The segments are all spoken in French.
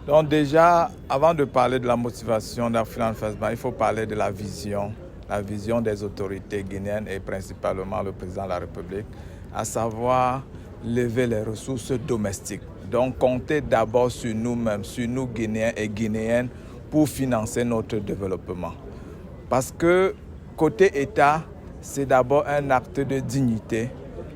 Donc déjà, avant de parler de la motivation d'Afriland First Bank, il faut parler de la vision des autorités guinéennes et principalement le président de la République, à savoir lever les ressources domestiques. Donc compter d'abord sur nous-mêmes, sur nous Guinéens et Guinéennes pour financer notre développement. Parce que côté État, c'est d'abord un acte de dignité,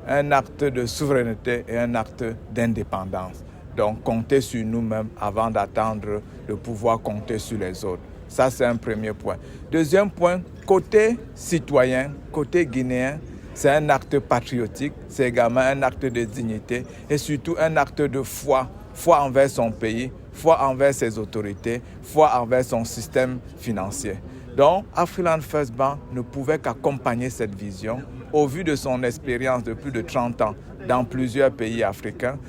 un acte de souveraineté et un acte d'indépendance. Donc, compter sur nous-mêmes avant d'attendre de pouvoir compter sur les autres. Ça, c'est un premier point. Deuxième point, côté citoyen, côté guinéen, c'est un acte patriotique, c'est également un acte de dignité et surtout un acte de foi. Foi envers son pays, foi envers ses autorités, foi envers son système financier. Donc, Afriland First Bank ne pouvait qu'accompagner cette vision au vu de son expérience de plus de 30 ans dans plusieurs pays africains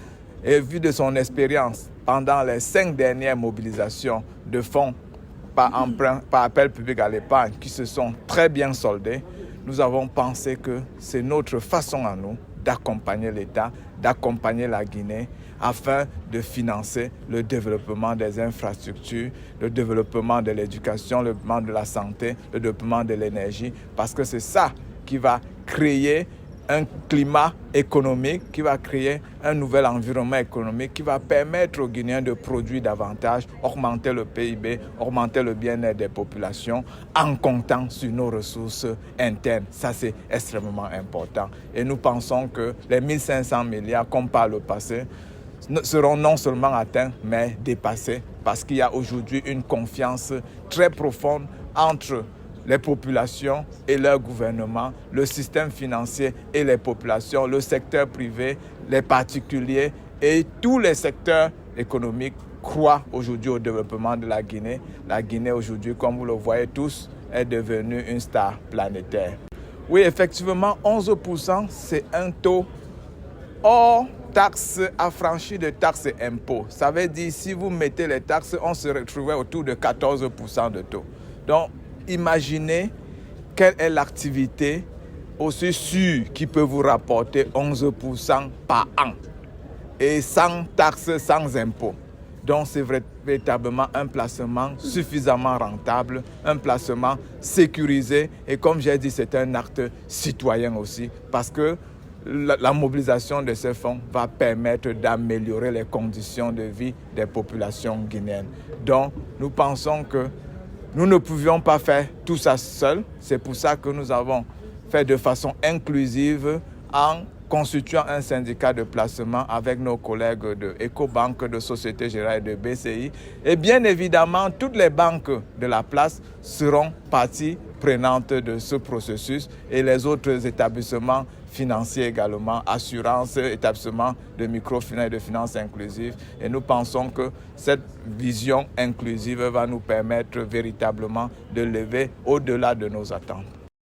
et vu de son expérience pendant les 5 dernières mobilisations de fonds par appel public à l'épargne qui se sont très bien soldées. Nous avons pensé que c'est notre façon à nous d'accompagner l'État, d'accompagner la Guinée afin de financer le développement des infrastructures, le développement de l'éducation, le développement de la santé, le développement de l'énergie, parce que c'est ça qui va créer un climat économique, qui va créer un nouvel environnement économique, qui va permettre aux Guinéens de produire davantage, augmenter le PIB, augmenter le bien-être des populations en comptant sur nos ressources internes. Ça, c'est extrêmement important. Et nous pensons que les 1500 milliards, comme par le passé, seront non seulement atteints, mais dépassés, parce qu'il y a aujourd'hui une confiance très profonde entre les populations et leur gouvernement, le système financier et les populations, le secteur privé, les particuliers et tous les secteurs économiques croient aujourd'hui au développement de la Guinée. La Guinée aujourd'hui, comme vous le voyez tous, est devenue une star planétaire. Oui, effectivement, 11%, c'est un taux hors taxes affranchies de taxes et impôts. Ça veut dire si vous mettez les taxes, on se retrouverait autour de 14% de taux. Donc, imaginez quelle est l'activité aussi sûre qui peut vous rapporter 11% par an et sans taxes, sans impôts. Donc c'est véritablement un placement suffisamment rentable, un placement sécurisé et comme j'ai dit, c'est un acte citoyen aussi parce que la mobilisation de ces fonds va permettre d'améliorer les conditions de vie des populations guinéennes. Donc nous pensons que nous ne pouvions pas faire tout ça seuls. C'est pour ça que nous avons fait de façon inclusive en constituant un syndicat de placement avec nos collègues de Ecobank, de Société Générale et de BCI. Et bien évidemment, toutes les banques de la place seront parties prenantes de ce processus et les autres établissements financiers également, assurances, établissements de microfinance et de finances inclusives. Et nous pensons que cette vision inclusive va nous permettre véritablement de lever au-delà de nos attentes.